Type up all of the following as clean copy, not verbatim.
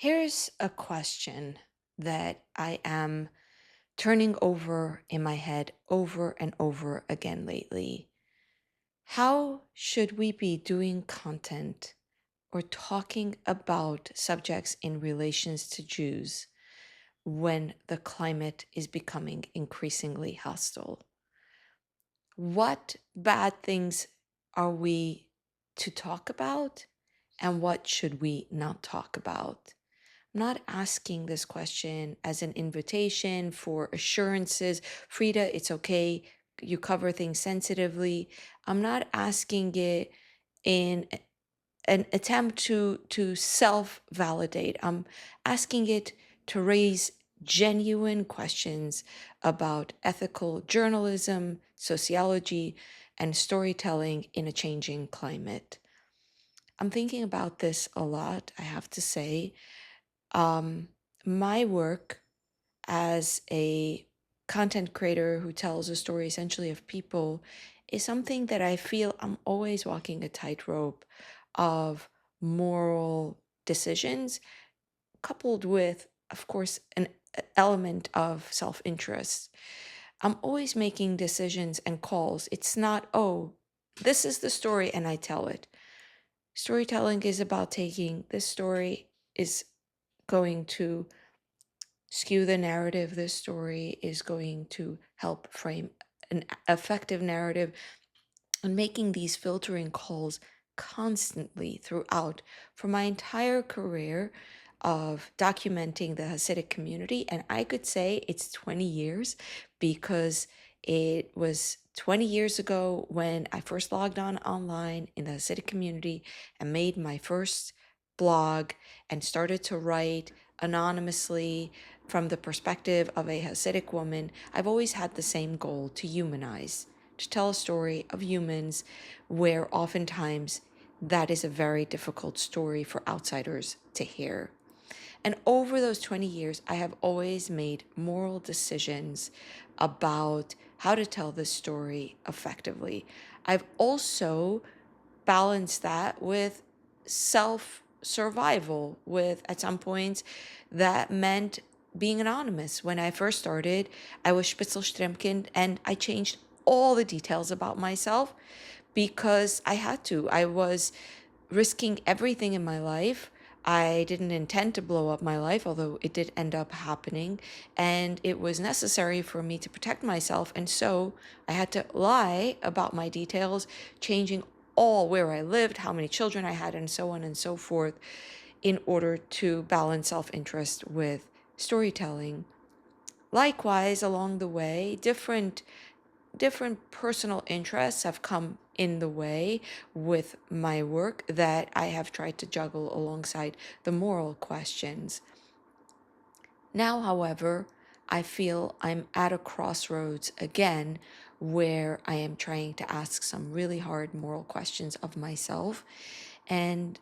Here's a question that I am turning over in my head over and over again lately. How should we be doing content or talking about subjects in relations to Jews when the climate is becoming increasingly hostile? What bad things are we to talk about, and what should we not talk about? I'm not asking this question as an invitation for assurances. Frida, it's okay. You cover things sensitively. I'm not asking it in an attempt to self-validate. I'm asking it to raise genuine questions about ethical journalism, sociology, and storytelling in a changing climate. I'm thinking about this a lot, I have to say. um, my work as a content creator who tells a story essentially of people is something that I feel I'm always walking a tightrope of moral decisions, coupled with, of course, an element of self interest. I'm always making decisions and calls. It's not, oh, this is the story and I tell it. Storytelling is about taking this story is going to skew the narrative. This story is going to help frame an effective narrative, and making these filtering calls constantly throughout for my entire career of documenting the Hasidic community. And I could say it's 20 years because it was 20 years ago when I first logged on online in the Hasidic community and made my first blog and started to write anonymously from the perspective of a Hasidic woman. I've always had the same goal: to humanize, to tell a story of humans, where oftentimes that is a very difficult story for outsiders to hear. And over those 20 years, I have always made moral decisions about how to tell this story effectively. I've also balanced that with self survival, with at some points that meant being anonymous. When I first started, I was Spitzel Stremkin, and I changed all the details about myself because I had to. I was risking everything in my life. I didn't intend to blow up my life, although it did end up happening. And it was necessary for me to protect myself. And so I had to lie about my details, changing all where I lived, how many children I had, and so on and so forth, in order to balance self interest with storytelling. Likewise, along the way, different personal interests have come in the way with my work that I have tried to juggle alongside the moral questions. Now, however, I feel I'm at a crossroads again where I am trying to ask some really hard moral questions of myself. And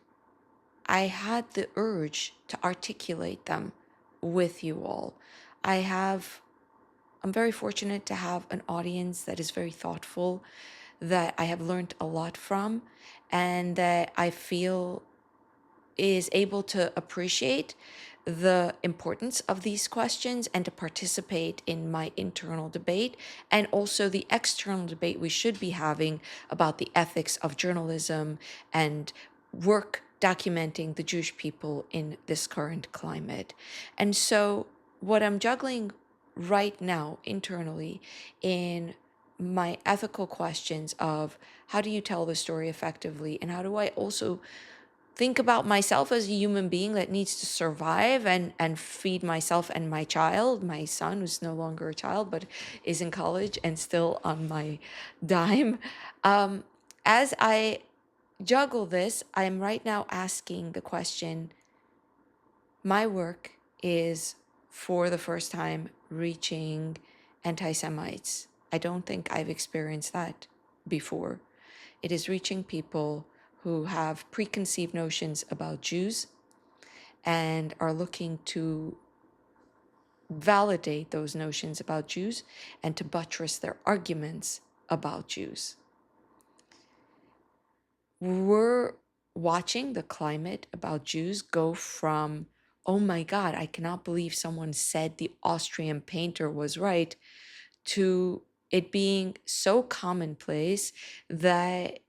I had the urge to articulate them with you all. I'm very fortunate to have an audience that is very thoughtful, that I have learned a lot from, and that I feel is able to appreciate the importance of these questions and to participate in my internal debate and also the external debate we should be having about the ethics of journalism and work documenting the Jewish people in this current climate. And so, what I'm juggling right now internally in my ethical questions of how do you tell the story effectively, and how do I also think about myself as a human being that needs to survive and feed myself and my child, my son, who's no longer a child but is in college and still on my dime. As I juggle this, I'm right now asking the question: my work is, for the first time, reaching anti Semites. I don't think I've experienced that before. It is reaching people who have preconceived notions about Jews and are looking to validate those notions about Jews and to buttress their arguments about Jews. We're watching the climate about Jews go from oh my God, I cannot believe someone said the Austrian painter was right, to it being so commonplace that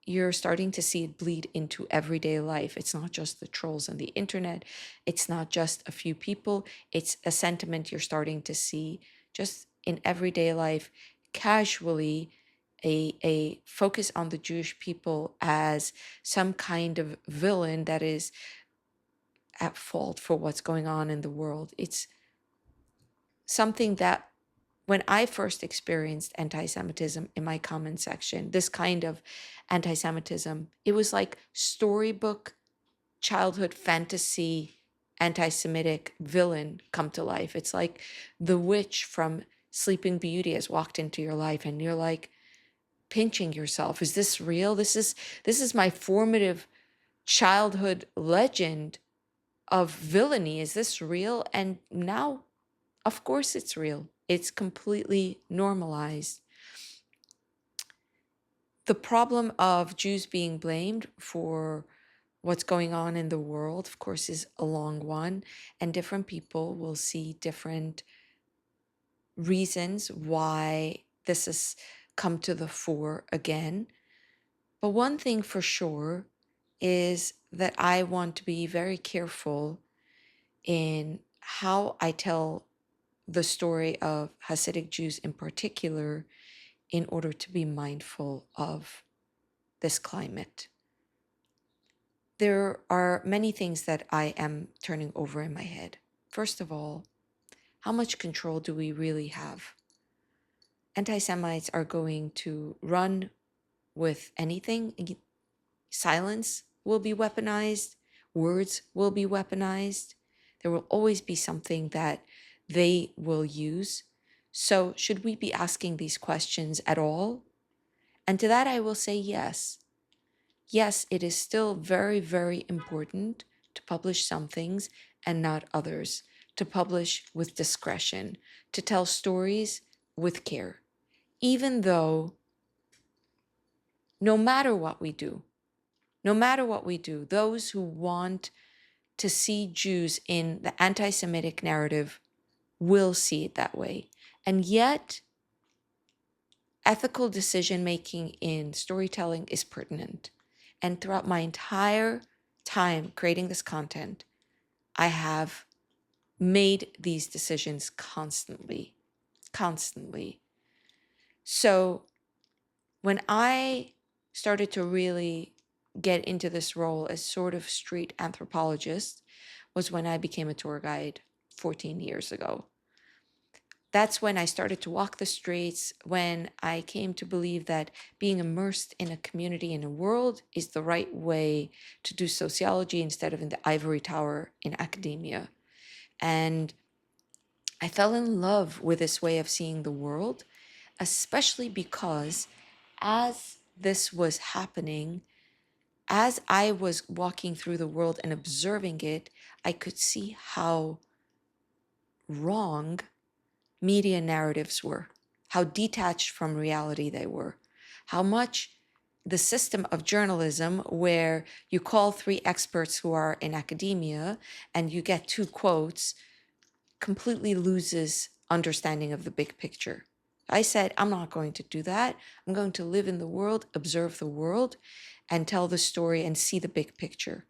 you're starting to see it bleed into everyday life. It's not just the trolls on the internet, it's not just a few people, it's a sentiment you're starting to see just in everyday life, casually. A focus on the Jewish people as some kind of villain that is at fault for what's going on in the world. It's something that when I first experienced anti Semitism in my comment section, this kind of anti Semitism, it was like storybook, childhood fantasy, anti Semitic villain come to life. It's like the witch from Sleeping Beauty has walked into your life and you're like pinching yourself. Is this real? This is my formative childhood legend of villainy. Is this real? And now, of course, it's real. It's completely normalized. The problem of Jews being blamed for what's going on in the world, of course, is a long one, and different people will see different reasons why this has come to the fore again. But one thing for sure is that I want to be very careful in how I tell the story of Hasidic Jews in particular in order to be mindful of this climate. There are many things that I am turning over in my head. First of all, how much control do we really have? Anti Semites are going to run with anything. Silence will be weaponized, words will be weaponized. There will always be something that they will use. So, should we be asking these questions at all? And to that, I will say yes. Yes, it is still very, very important to publish some things and not others, to publish with discretion, to tell stories with care. Even though, no matter what we do, no matter what we do, those who want to see Jews in the anti Semitic narrative will see it that way. And yet, ethical decision making in storytelling is pertinent. And throughout my entire time creating this content, I have made these decisions constantly, constantly. So when I started to really get into this role as sort of street anthropologist was when I became a tour guide 14 years ago. That's when I started to walk the streets, when I came to believe that being immersed in a community, in a world, is the right way to do sociology instead of in the ivory tower in academia. And I fell in love with this way of seeing the world, especially because as this was happening, as I was walking through the world and observing it, I could see how wrong media narratives were, how detached from reality they were, how much the system of journalism, where you call three experts who are in academia and you get two quotes, completely loses understanding of the big picture. I said, I'm not going to do that. I'm going to live in the world, observe the world, and tell the story and see the big picture.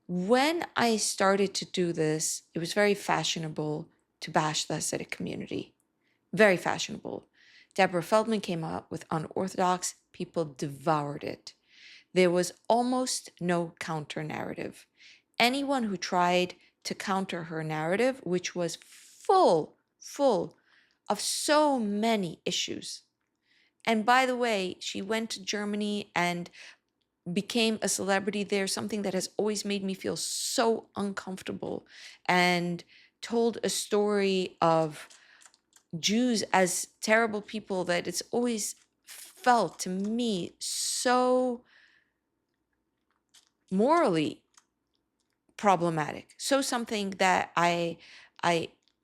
When I started to do this, it was very fashionable to bash the Hasidic community. Very fashionable. Deborah Feldman came up with Unorthodox. People devoured it. There was almost no counter narrative. Anyone who tried to counter her narrative, which was full of so many issues. And by the way, she went to Germany and became a celebrity there, something that has always made me feel so uncomfortable, and told a story of Jews as terrible people that it's always felt to me so morally problematic. So something that I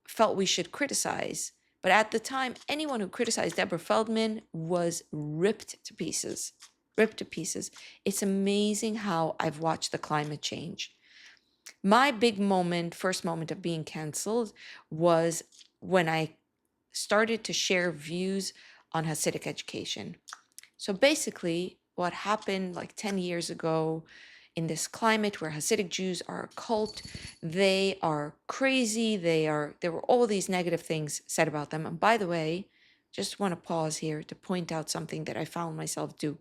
felt we should criticize. But at the time, anyone who criticized Deborah Feldman was ripped to pieces. Ripped to pieces. It's amazing how I've watched the climate change. My big moment, first moment of being canceled, was when I started to share views on Hasidic education. So basically, what happened like 10 years ago in this climate where Hasidic Jews are a cult, they are crazy, there were all these negative things said about them. And by the way, just want to pause here to point out something that I found myself do.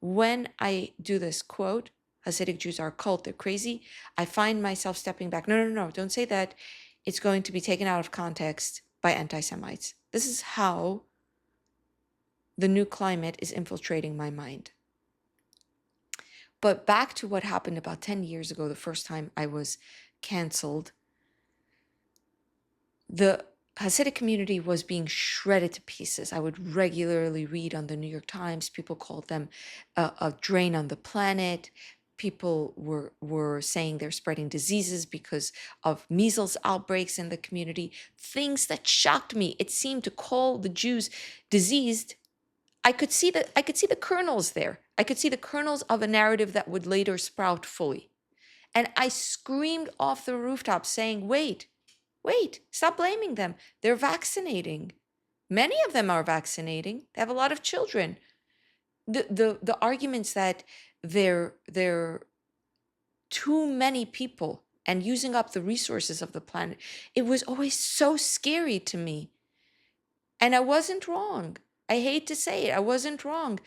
When I do this quote, Hasidic Jews are a cult, they're crazy, I find myself stepping back. No, don't say that. It's going to be taken out of context by anti-Semites. This is how the new climate is infiltrating my mind. But back to what happened about 10 years ago, the first time I was canceled, the Hasidic community was being shredded to pieces. I would regularly read on the New York Times, people called them a drain on the planet. People were saying they're spreading diseases because of measles outbreaks in the community. Things that shocked me. It seemed to call the Jews diseased. I could see the kernels there. I could see the kernels of a narrative that would later sprout fully. And I screamed off the rooftop saying, wait, stop blaming them. They're vaccinating. Many of them are vaccinating. They have a lot of children. The arguments that they're too many people and using up the resources of the planet, it was always so scary to me. And I wasn't wrong. I hate to say it, I wasn't wrong.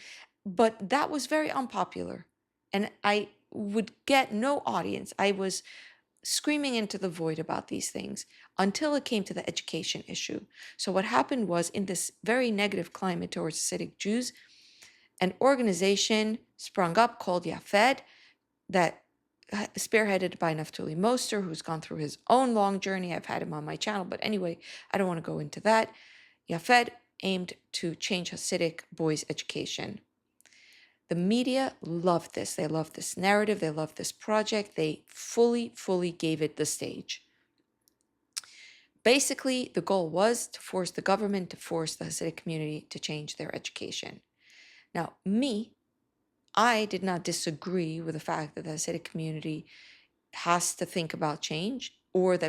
But that was very unpopular. And I would get no audience. I was screaming into the void about these things until it came to the education issue. So, what happened was, in this very negative climate towards Hasidic Jews, an organization sprung up called Yafed that spearheaded by Naftali Moster, who's gone through his own long journey. I've had him on my channel, but anyway, I don't want to go into that. Yafed aimed to change Hasidic boys' education. The media loved this. They loved this narrative. They loved this project. They fully gave it the stage. Basically, the goal was to force the government, to force the Hasidic community to change their education. Now, I did not disagree with the fact that the Hasidic community has to think about change, or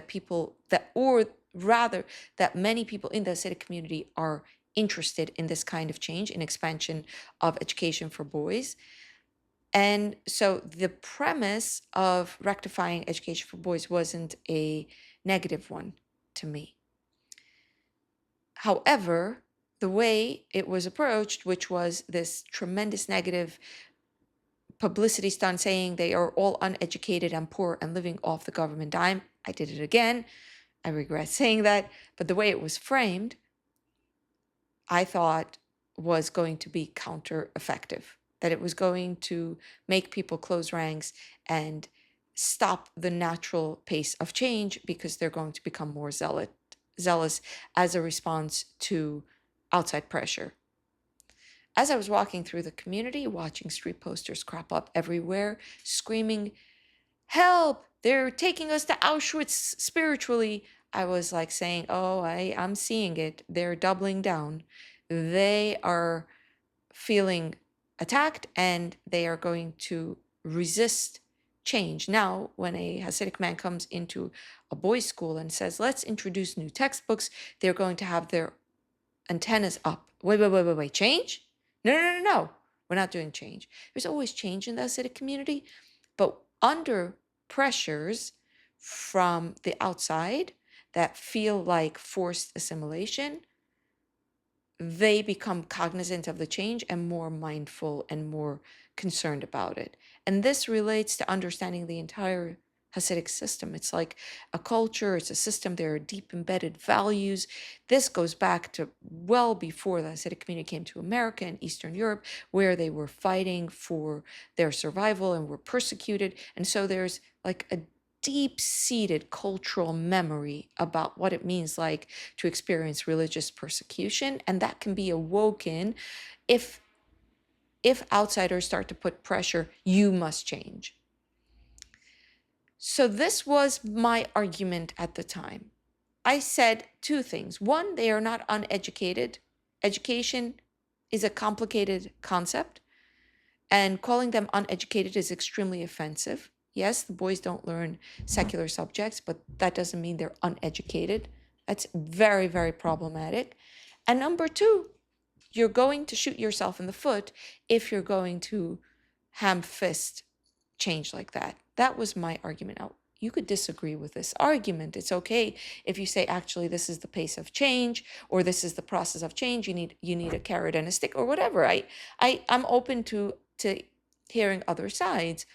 rather that many people in the Hasidic community are interested in this kind of change, in expansion of education for boys. And so the premise of rectifying education for boys wasn't a negative one to me. However, the way it was approached, which was this tremendous negative publicity stunt saying they are all uneducated and poor and living off the government dime. I did it again. I regret saying that. But the way it was framed, I thought was going to be counter-effective, that it was going to make people close ranks and stop the natural pace of change because they're going to become more zealous as a response to outside pressure. As I was walking through the community, watching street posters crop up everywhere, screaming, "Help! They're taking us to Auschwitz spiritually," I was like saying, oh, I'm seeing it. They're doubling down. They are feeling attacked and they are going to resist change. Now, when a Hasidic man comes into a boys' school and says, let's introduce new textbooks, they're going to have their antennas up. Wait, change? No. We're not doing change. There's always change in the Hasidic community, but under pressures from the outside that feel like forced assimilation, they become cognizant of the change and more mindful and more concerned about it. And this relates to understanding the entire Hasidic system. It's like a culture, it's a system, there are deep embedded values. This goes back to well before the Hasidic community came to America and Eastern Europe, where they were fighting for their survival and were persecuted. And so there's like a deep-seated cultural memory about what it means like to experience religious persecution, and that can be awoken if outsiders start to put pressure. You must change. So this was my argument at the time. I said two things. One, they are not uneducated. Education is a complicated concept, and calling them uneducated is extremely offensive. Yes, the boys don't learn secular subjects, but that doesn't mean they're uneducated. That's very, very problematic. And number two, you're going to shoot yourself in the foot if you're going to ham fist change like that. That was my argument. Now, you could disagree with this argument. It's okay if you say, actually, this is the pace of change, or this is the process of change. You need a carrot and a stick, or whatever. I'm open to hearing other sides.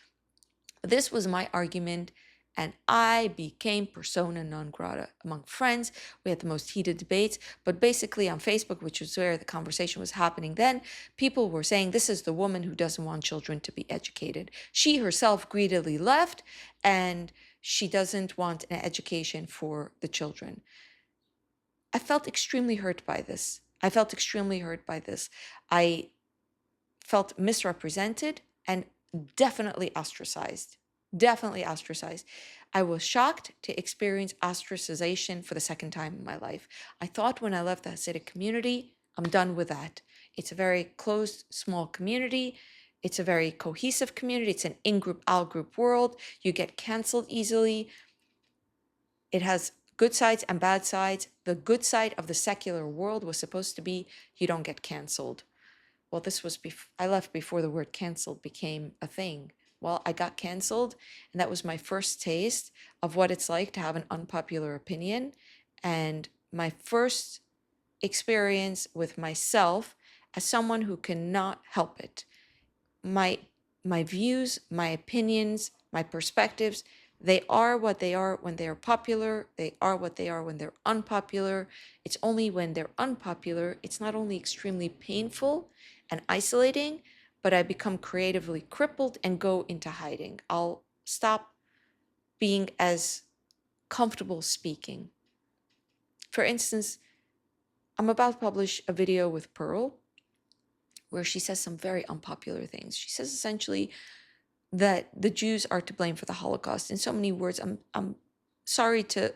This was my argument, and I became persona non grata among friends. We had the most heated debates, but basically on Facebook, which was where the conversation was happening then, people were saying this is the woman who doesn't want children to be educated. She herself greedily left, and she doesn't want an education for the children. I felt extremely hurt by this. I felt misrepresented and definitely ostracized. Definitely ostracized. I was shocked to experience ostracization for the second time in my life. I thought when I left the Hasidic community, I'm done with that. It's a very closed, small community. It's a very cohesive community. It's an in-group, out-group world. You get canceled easily. It has good sides and bad sides. The good side of the secular world was supposed to be you don't get canceled. Well, this was I left before the word canceled became a thing. Well, I got canceled, and that was my first taste of what it's like to have an unpopular opinion, and my first experience with myself as someone who cannot help it. My views, my opinions, my perspectives, they are what they are when they are popular. They are what they are when they're unpopular. It's only when they're unpopular, it's not only extremely painful and isolating, but I become creatively crippled and go into hiding. I'll stop being as comfortable speaking. For instance, I'm about to publish a video with Pearl where she says some very unpopular things. She says essentially that the Jews are to blame for the Holocaust. In so many words, I'm sorry to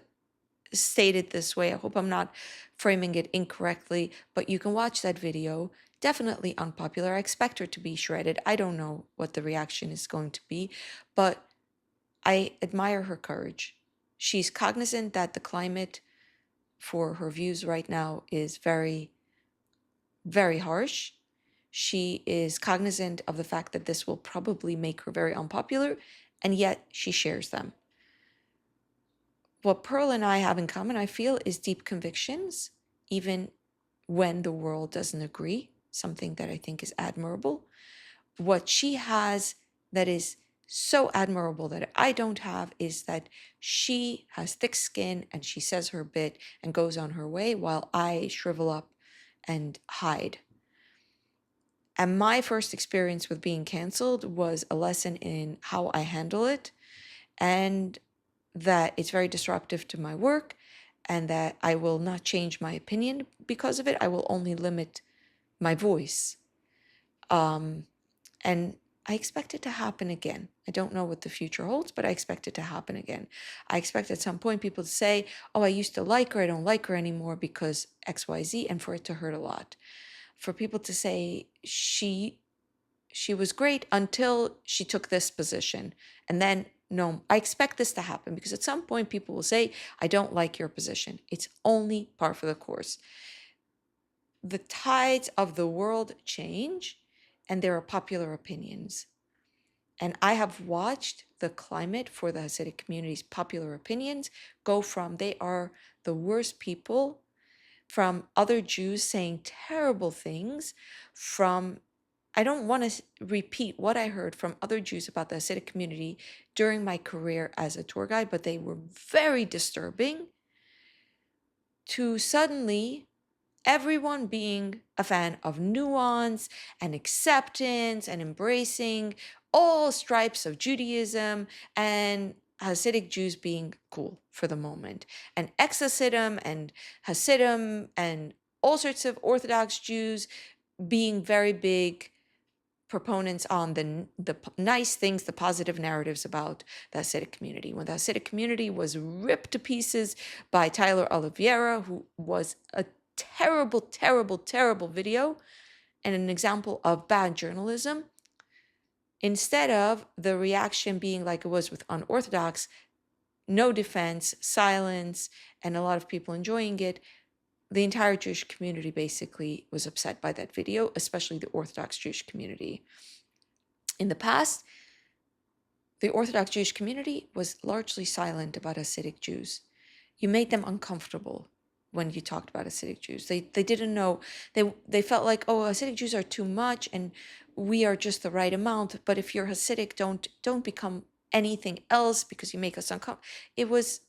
state it this way. I hope I'm not framing it incorrectly, but you can watch that video. Definitely unpopular. I expect her to be shredded. I don't know what the reaction is going to be, but I admire her courage. She's cognizant that the climate for her views right now is very, very harsh. She is cognizant of the fact that this will probably make her very unpopular, and yet she shares them. What Pearl and I have in common, I feel, is deep convictions, even when the world doesn't agree, something that I think is admirable. What she has that is so admirable that I don't have is that she has thick skin and she says her bit and goes on her way while I shrivel up and hide. And my first experience with being canceled was a lesson in how I handle it, and that it's very disruptive to my work, and that I will not change my opinion because of it. I will only limit my voice. And I expect it to happen again. I don't know what the future holds, but I expect it to happen again. I expect at some point people to say, oh, I used to like her, I don't like her anymore because XYZ, and for it to hurt a lot. For people to say she was great until she took this position. And then, no, I expect this to happen because at some point people will say, I don't like your position. It's only par for the course. The tides of the world change, and there are popular opinions. And I have watched the climate for the Hasidic community's popular opinions go from they are the worst people, from other Jews saying terrible things, from I don't want to repeat what I heard from other Jews about the Hasidic community during my career as a tour guide, but they were very disturbing, to suddenly everyone being a fan of nuance and acceptance and embracing all stripes of Judaism, and Hasidic Jews being cool for the moment, and ex-Hasidim and Hasidim and all sorts of Orthodox Jews being very big proponents on the nice things, the positive narratives about the Hasidic community. When the Hasidic community was ripped to pieces by Tyler Oliveira, who was a terrible, terrible, terrible video and an example of bad journalism, instead of the reaction being like it was with unorthodox, no defense, silence, and a lot of people enjoying it. The entire Jewish community basically was upset by that video, especially the Orthodox Jewish community. In the past, the Orthodox Jewish community was largely silent about Hasidic Jews. You made them uncomfortable when you talked about Hasidic Jews. They didn't know, they felt like, oh, Hasidic Jews are too much and we are just the right amount. But if you're Hasidic, don't become anything else because you make us uncomfortable. It was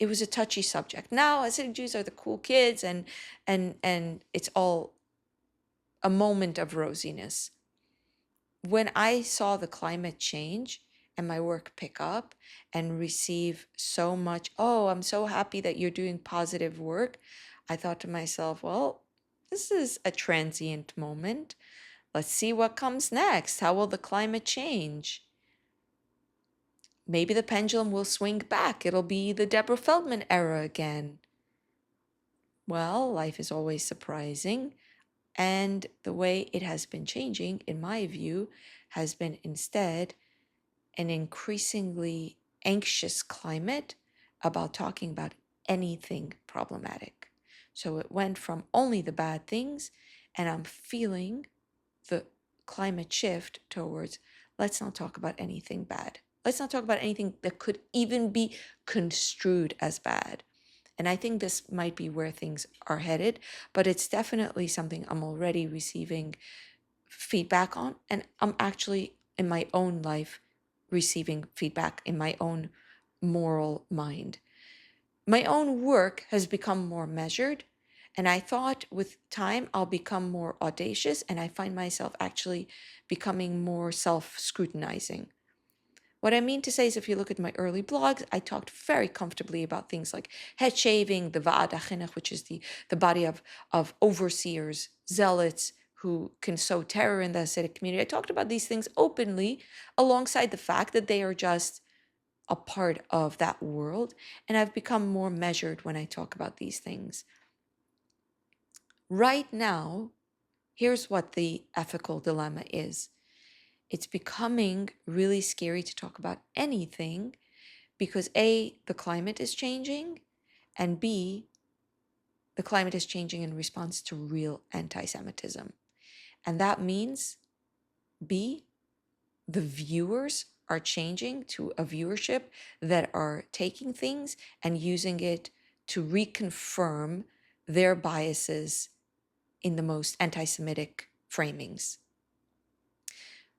a touchy subject. Now Hasidic Jews are the cool kids and it's all a moment of rosiness. When I saw the climate change and my work pick up and receive so much, oh, I'm so happy that you're doing positive work, I thought to myself, well, this is a transient moment. Let's see what comes next. How will the climate change? Maybe the pendulum will swing back. It'll be the Deborah Feldman era again. Well, life is always surprising. And the way it has been changing, in my view, has been instead an increasingly anxious climate about talking about anything problematic. So it went from only the bad things, and I'm feeling the climate shift towards let's not talk about anything bad. Let's not talk about anything that could even be construed as bad. And I think this might be where things are headed, but it's definitely something I'm already receiving feedback on. And I'm actually in my own life receiving feedback in my own moral mind. My own work has become more measured. And I thought with time I'll become more audacious. And I find myself actually becoming more self scrutinizing. What I mean to say is if you look at my early blogs, I talked very comfortably about things like head shaving, the Va'ad HaChinuch, which is the body of overseers, zealots who can sow terror in the Hasidic community. I talked about these things openly alongside the fact that they are just a part of that world. And I've become more measured when I talk about these things. Right now, here's what the ethical dilemma is. It's becoming really scary to talk about anything because A, the climate is changing, and B, the climate is changing in response to real anti-Semitism. And that means B, the viewers are changing to a viewership that are taking things and using it to reconfirm their biases in the most anti-Semitic framings.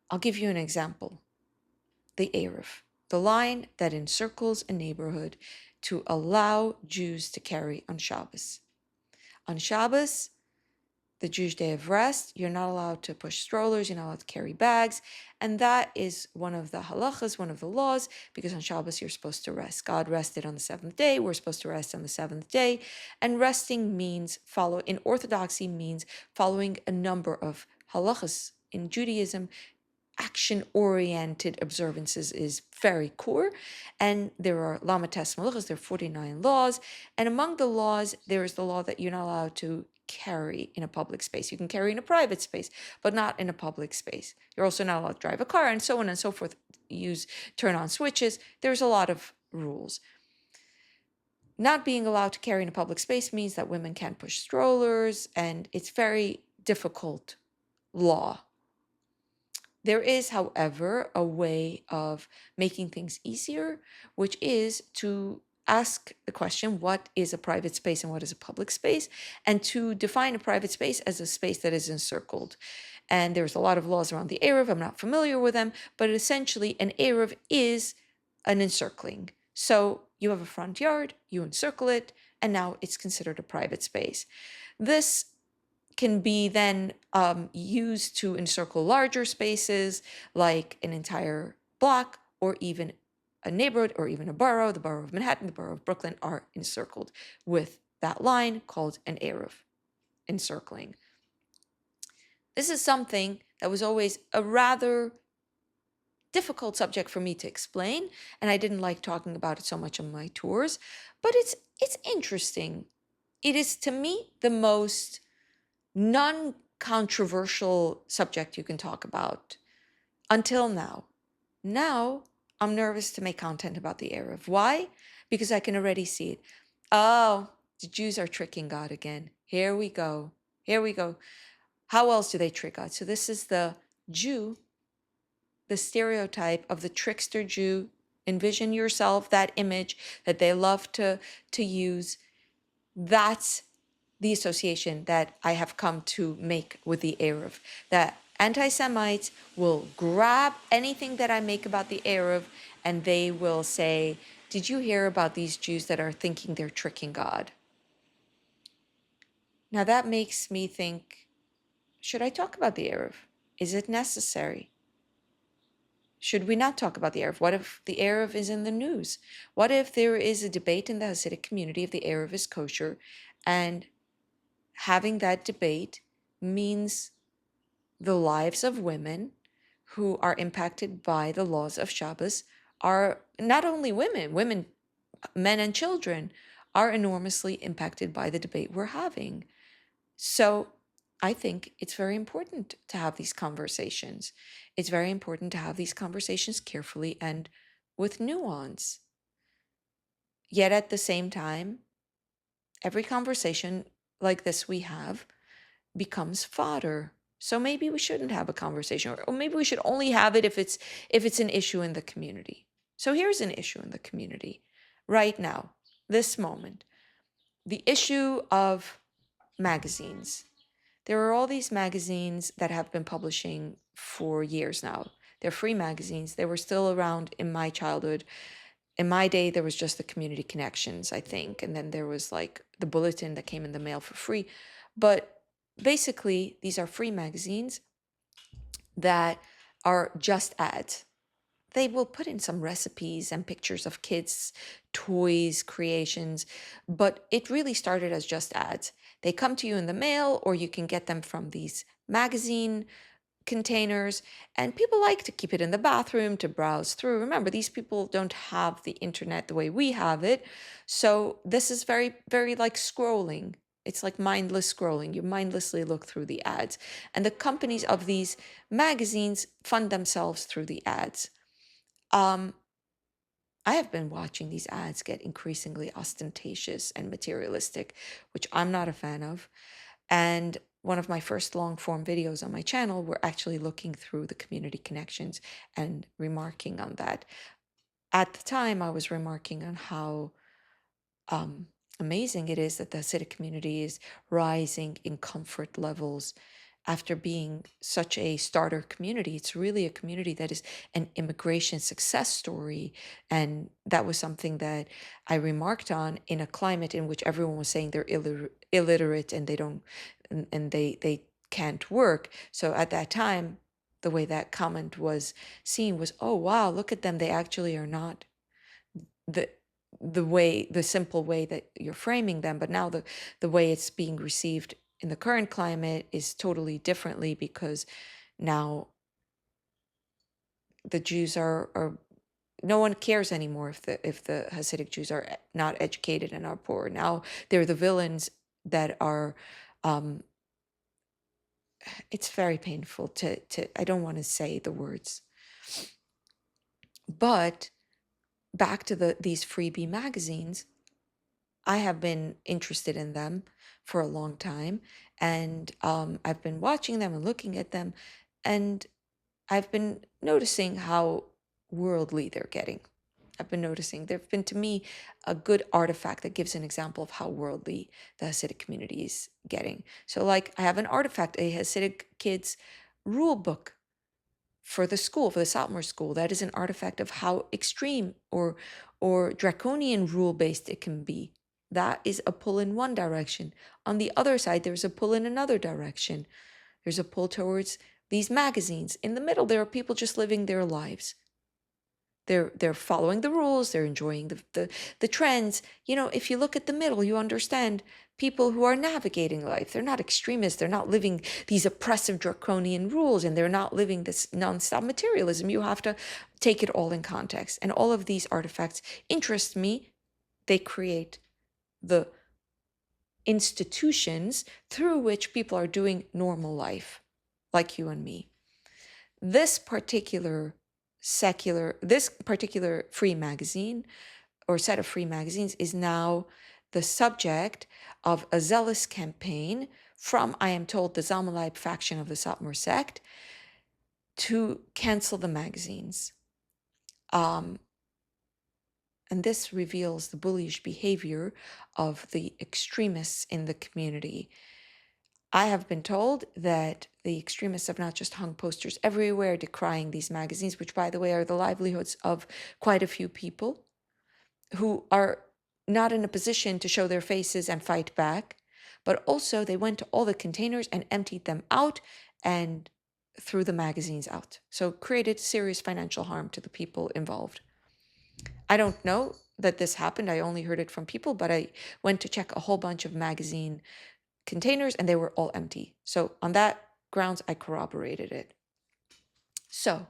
I'll give you an example. The Eruv, the line that encircles a neighborhood to allow Jews to carry on Shabbos. On Shabbos, the Jewish day of rest, you're not allowed to push strollers, you're not allowed to carry bags, and that is one of the halachas, one of the laws, because on Shabbos you're supposed to rest. God rested on the seventh day, we're supposed to rest on the seventh day, and resting means in Orthodoxy means following a number of halachas. In Judaism, action-oriented observances is very core, and there are lamates malachas, there are 49 laws, and among the laws, there is the law that you're not allowed to carry in a public space. You can carry in a private space, but not in a public space. You're also not allowed to drive a car, and so on and so forth. Turn on switches. There's a lot of rules. Not being allowed to carry in a public space means that women can't push strollers, and it's very difficult law. There is, however, a way of making things easier, which is to ask the question, what is a private space and what is a public space? And to define a private space as a space that is encircled. And there's a lot of laws around the Eruv. I'm not familiar with them, but essentially an Eruv is an encircling. So you have a front yard, you encircle it, and now it's considered a private space. This can be then used to encircle larger spaces like an entire block or even a neighborhood or even a borough. The borough of Manhattan, the borough of Brooklyn are encircled with that line called an Eruv, encircling. This is something that was always a rather difficult subject for me to explain, and I didn't like talking about it so much on my tours, but it's interesting. It is, to me, the most non-controversial subject you can talk about until now. Now I'm nervous to make content about the Eruv. Why? Because I can already see it. Oh, the Jews are tricking God again. Here we go. Here we go. How else do they trick God? So this is the Jew, the stereotype of the trickster Jew. Envision yourself that image that they love to use. That's the association that I have come to make with the Eruv. That anti-Semites will grab anything that I make about the Eruv and they will say, did you hear about these Jews that are thinking they're tricking God? Now that makes me think, should I talk about the Eruv? Is it necessary? Should we not talk about the Eruv? What if the Eruv is in the news? What if there is a debate in the Hasidic community if the Eruv is kosher, and having that debate means the lives of women who are impacted by the laws of Shabbos are not only women, men and children are enormously impacted by the debate we're having. So I think it's very important to have these conversations. It's very important to have these conversations carefully and with nuance. Yet at the same time, every conversation like this we have becomes fodder. So maybe we shouldn't have a conversation, or maybe we should only have it if it's an issue in the community. So here's an issue in the community right now, this moment. The issue of magazines. There are all these magazines that have been publishing for years now. They're free magazines. They were still around in my childhood. In my day, there was just the community connections, I think. And then there was like the bulletin that came in the mail for free. But basically, these are free magazines that are just ads. They will put in some recipes and pictures of kids' toys, creations, but it really started as just ads. They come to you in the mail, or you can get them from these magazine containers, and people like to keep it in the bathroom to browse through. Remember, these people don't have the internet the way we have it, so this is very, very like scrolling. It's like mindless scrolling. You mindlessly look through the ads, and the companies of these magazines fund themselves through the ads. um, I have been watching these ads get increasingly ostentatious and materialistic, which I'm not a fan of. And one of my first long form videos on my channel were actually looking through the community connections and remarking on that. At the time, I was remarking on how um, amazing it is that the Hasidic community is rising in comfort levels after being such a starter community. It's really a community that is an immigration success story. And that was something that I remarked on in a climate in which everyone was saying they're illiterate and they don't, and they can't work. So at that time, the way that comment was seen was, oh, wow, look at them. They actually are not the the simple way that you're framing them, but now the way it's being received in the current climate is totally differently, because now the Jews are no one cares anymore if the Hasidic Jews are not educated and are poor. Now they're the villains that are um it's very painful to I don't want to say the words, but back to these freebie magazines. I have been interested in them for a long time, and I've been watching them and looking at them, and I've been noticing how worldly they're getting. I've been noticing they've been, to me, a good artifact that gives an example of how worldly the Hasidic community is getting. So, like, I have an artifact, a Hasidic kids rule book for the school, for the Satmar school. That is an artifact of how extreme or draconian rule based it can be. That is a pull in one direction. On the other side, there's a pull in another direction. There's a pull towards these magazines. In the middle, there are people just living their lives. They're following the rules, they're enjoying the trends. You know, if you look at the middle, you understand people who are navigating life. They're not extremists, they're not living these oppressive draconian rules, and they're not living this nonstop materialism. You have to take it all in context. And all of these artifacts interest me. They create the institutions through which people are doing normal life, like you and me. This particular free magazine or set of free magazines is now the subject of a zealous campaign from, I am told, the Zalmalite faction of the Satmar sect to cancel the magazines. And this reveals the bullish behavior of the extremists in the community. I have been told that the extremists have not just hung posters everywhere decrying these magazines, which, by the way, are the livelihoods of quite a few people who are not in a position to show their faces and fight back, but also they went to all the containers and emptied them out and threw the magazines out. So created serious financial harm to the people involved. I don't know that this happened. I only heard it from people, but I went to check a whole bunch of magazine containers and they were all empty. So on that grounds, I corroborated it. So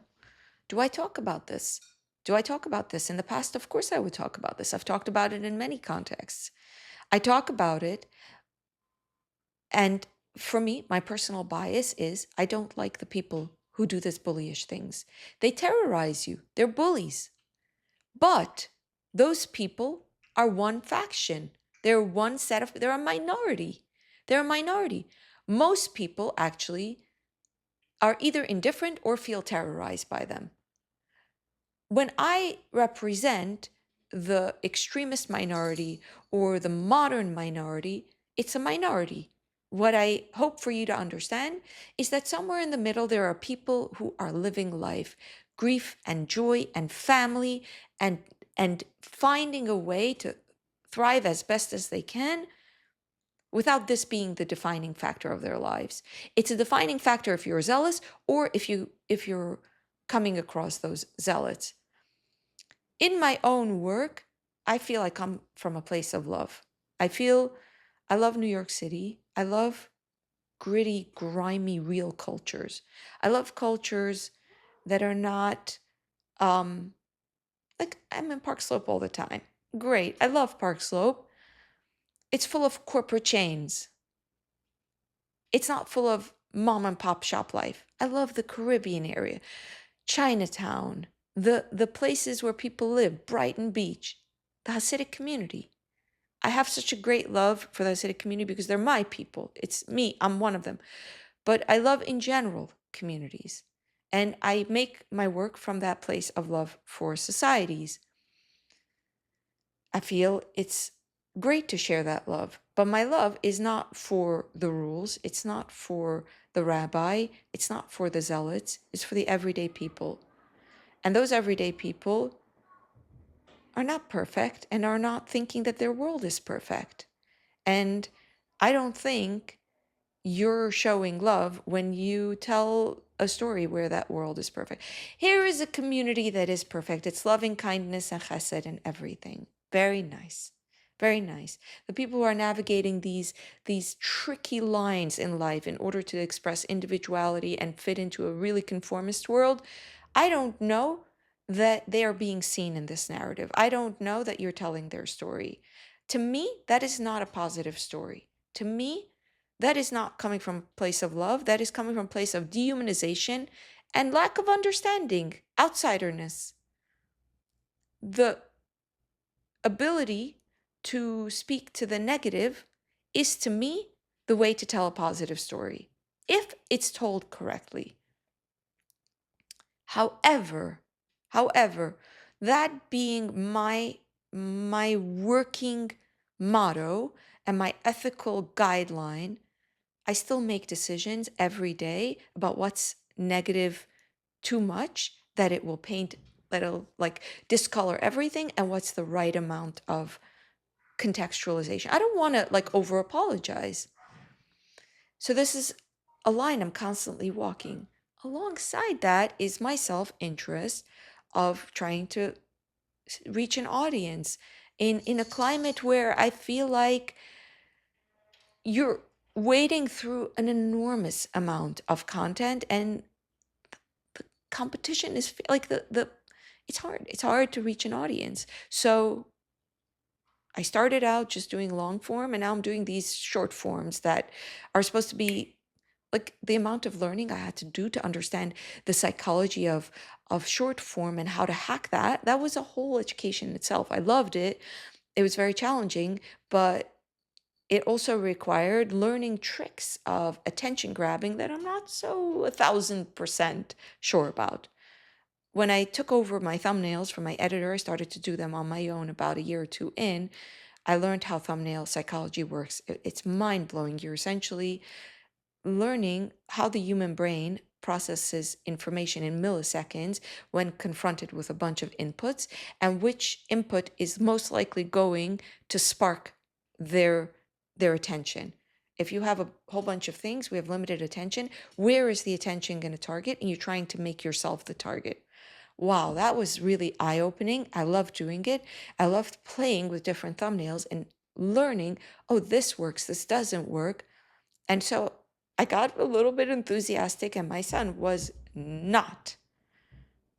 do I talk about this? Do I talk about this in the past? Of course I would talk about this. I've talked about it in many contexts. I talk about it, and for me, my personal bias is I don't like the people who do this bullyish things. They terrorize you. They're bullies. But those people are one faction. They're one set of, they're a minority. They're a minority. Most people actually are either indifferent or feel terrorized by them. When I represent the extremist minority or the modern minority, it's a minority. What I hope for you to understand is that somewhere in the middle, there are people who are living life, grief and joy and family, and finding a way to thrive as best as they can without this being the defining factor of their lives. It's a defining factor if you're zealous or if you're coming across those zealots. In my own work, I feel I come from a place of love. I love New York City. I love gritty, grimy, real cultures. I love cultures that are not like I'm in Park Slope all the time. Great. I love Park Slope. It's full of corporate chains. It's not full of mom and pop shop life. I love the Caribbean area, Chinatown, the places where people live, Brighton Beach, the Hasidic community. I have such a great love for the Hasidic community because they're my people. It's me. I'm one of them. But I love in general communities. And I make my work from that place of love for societies. I feel it's great to share that love. But my love is not for the rules. It's not for the rabbi. It's not for the zealots. It's for the everyday people. And those everyday people are not perfect and are not thinking that their world is perfect. And I don't think you're showing love when you tell a story where that world is perfect. Here is a community that is perfect. It's loving kindness and chesed and everything. Very nice. Very nice. The people who are navigating these tricky lines in life in order to express individuality and fit into a really conformist world, I don't know that they are being seen in this narrative. I don't know that you're telling their story. To me, that is not a positive story. To me, that is not coming from a place of love. That is coming from a place of dehumanization and lack of understanding, outsiderness. The ability to speak to the negative is, to me, the way to tell a positive story, if it's told correctly. However, that being my working motto and my ethical guideline, I still make decisions every day about what's negative too much, that it will paint, that it'll like discolor everything, and what's the right amount of contextualization. I don't want to like over apologize. So this is a line I'm constantly walking. Alongside that is my self-interest of trying to reach an audience in a climate where I feel like you're wading through an enormous amount of content, and the competition is like the it's hard to reach an audience. So I started out just doing long form, and now I'm doing these short forms that are supposed to be like the amount of learning I had to do to understand the psychology of short form and how to hack that was a whole education in itself. I loved it. It was very challenging, but it also required learning tricks of attention grabbing that I'm not so 1,000% sure about. When I took over my thumbnails from my editor, I started to do them on my own about a year or two in. I learned how thumbnail psychology works. It's mind blowing. You're essentially learning how the human brain processes information in milliseconds when confronted with a bunch of inputs, and which input is most likely going to spark their attention. If you have a whole bunch of things, we have limited attention, where is the attention going to target? And you're trying to make yourself the target. Wow, that was really eye-opening. I loved doing it. I loved playing with different thumbnails and learning, oh, this works, this doesn't work. And so I got a little bit enthusiastic, and my son was not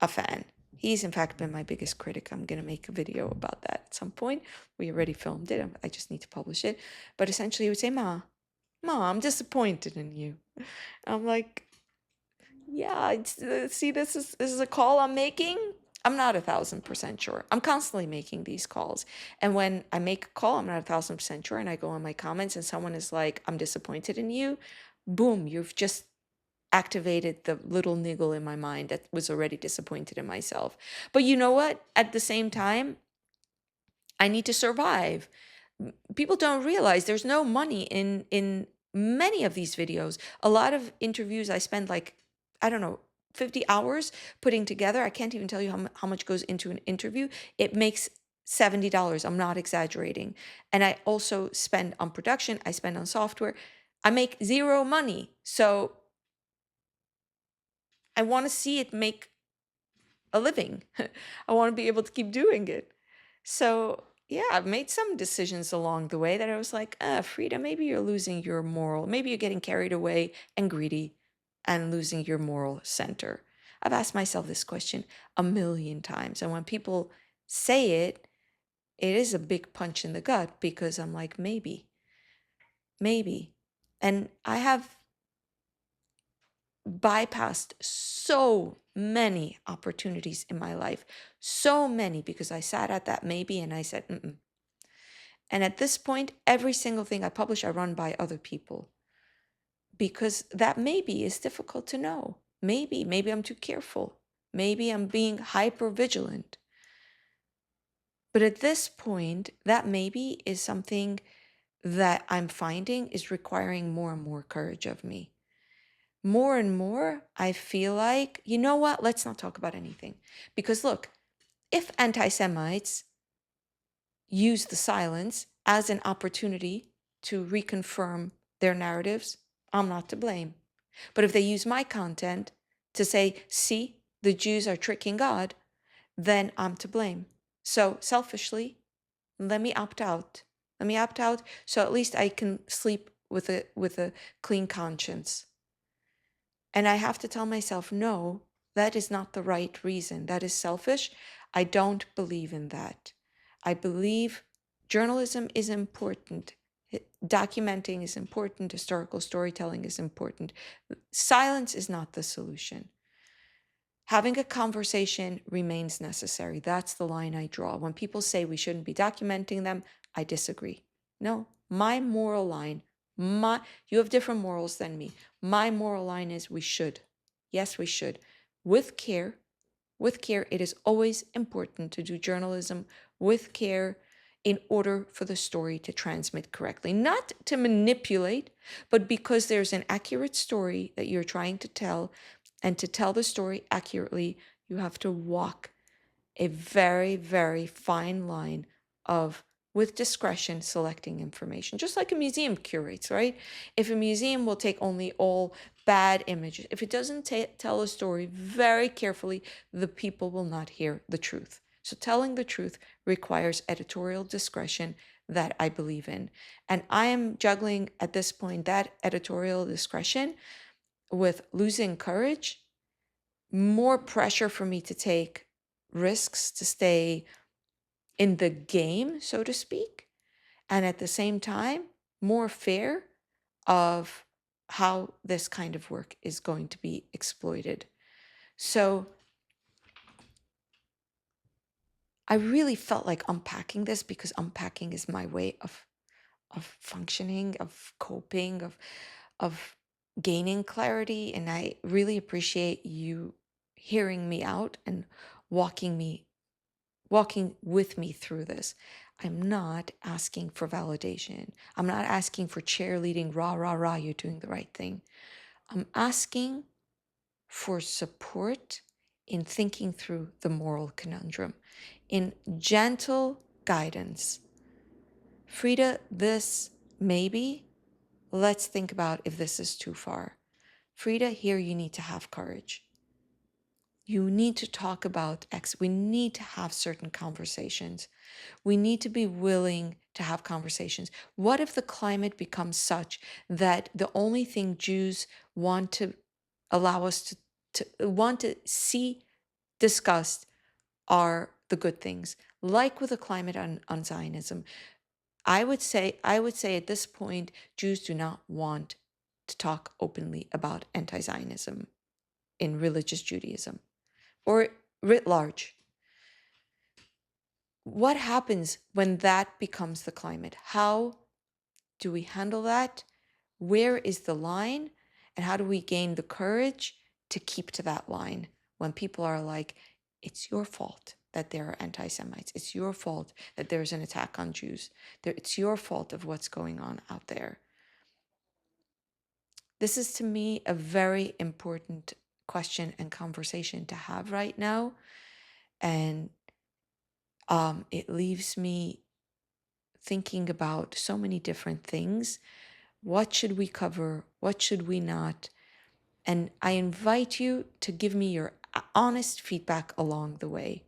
a fan. He's, in fact, been my biggest critic. I'm going to make a video about that at some point. We already filmed it. I just need to publish it. But essentially, he would say, Ma, I'm disappointed in you. I'm like, yeah, see, this is a call I'm making. I'm not 1,000% sure. I'm constantly making these calls. And when I make a call, I'm not 1,000% sure. And I go on my comments and someone is like, I'm disappointed in you. Boom, you've just activated the little niggle in my mind that was already disappointed in myself. But you know what? At the same time, I need to survive. People don't realize there's no money in many of these videos. A lot of interviews I spend like, I don't know, 50 hours putting together. I can't even tell you how much goes into an interview. It makes $70. I'm not exaggerating. And I also spend on production, I spend on software. I make zero money. So I want to see it make a living. I want to be able to keep doing it. So, yeah, I've made some decisions along the way that I was like, Frida, maybe you're losing your moral. Maybe you're getting carried away and greedy and losing your moral center. I've asked myself this question a million times. And when people say it, it is a big punch in the gut because I'm like, maybe. And I have bypassed so many opportunities in my life, so many, because I sat at that maybe and I said, mm-mm. And at this point, every single thing I publish, I run by other people because that maybe is difficult to know. Maybe I'm too careful. Maybe I'm being hyper vigilant. But at this point, that maybe is something that I'm finding is requiring more and more courage of me. More and more, I feel like, you know what? Let's not talk about anything. Because look, if anti Semites use the silence as an opportunity to reconfirm their narratives, I'm not to blame. But if they use my content to say, see, the Jews are tricking God, then I'm to blame. So selfishly, let me opt out. Let me opt out so at least I can sleep with a clean conscience. And I have to tell myself, no, that is not the right reason. That is selfish. I don't believe in that. I believe journalism is important. Documenting is important. Historical storytelling is important. Silence is not the solution. Having a conversation remains necessary. That's the line I draw. When people say we shouldn't be documenting them, I disagree. No, my moral line, you have different morals than me. My moral line is we should. Yes, we should. With care, it is always important to do journalism with care in order for the story to transmit correctly. Not to manipulate, but because there's an accurate story that you're trying to tell, and to tell the story accurately, you have to walk a very, very fine line of, with discretion, selecting information, just like a museum curates, right? If a museum will take only all bad images, if it doesn't tell a story very carefully, the people will not hear the truth. So telling the truth requires editorial discretion that I believe in. And I am juggling at this point that editorial discretion with losing courage, more pressure for me to take risks to stay in the game, so to speak, and at the same time, more fear of how this kind of work is going to be exploited. So I really felt like unpacking this, because unpacking is my way of functioning, of coping, of gaining clarity. And I really appreciate you hearing me out and walking with me through this. I'm not asking for validation. I'm not asking for cheerleading, rah, rah, rah, you're doing the right thing. I'm asking for support in thinking through the moral conundrum, in gentle guidance. Frida, this maybe, let's think about if this is too far. Frida, here you need to have courage. You need to talk about X. We need to have certain conversations. We need to be willing to have conversations. What if the climate becomes such that the only thing Jews want to allow us to want to see discussed are the good things? Like with the climate on Zionism, I would say at this point, Jews do not want to talk openly about anti-Zionism in religious Judaism or writ large. What happens when that becomes the climate? How do we handle that? Where is the line? And how do we gain the courage to keep to that line when people are like, it's your fault that there are anti Semites. It's your fault that there's an attack on Jews. It's your fault of what's going on out there. This is to me a very important question and conversation to have right now. And it leaves me thinking about so many different things. What should we cover? What should we not? And I invite you to give me your honest feedback along the way,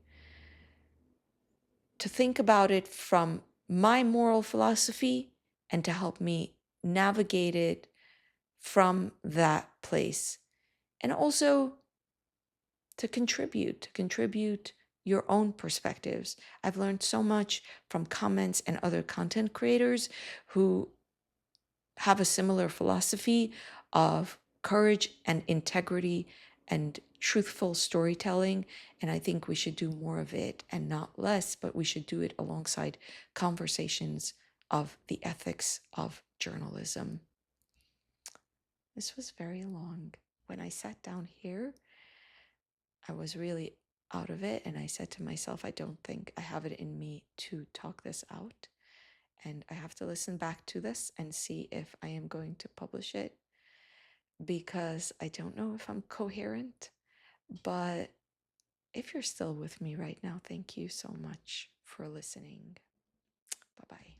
to think about it from my moral philosophy and to help me navigate it from that place. And also to contribute your own perspectives. I've learned so much from comments and other content creators who have a similar philosophy of courage and integrity and truthful storytelling. And I think we should do more of it and not less, but we should do it alongside conversations of the ethics of journalism. This was very long. When I sat down here, I was really out of it. And I said to myself, I don't think I have it in me to talk this out. And I have to listen back to this and see if I am going to publish it, because I don't know if I'm coherent. But if you're still with me right now, thank you so much for listening. Bye bye.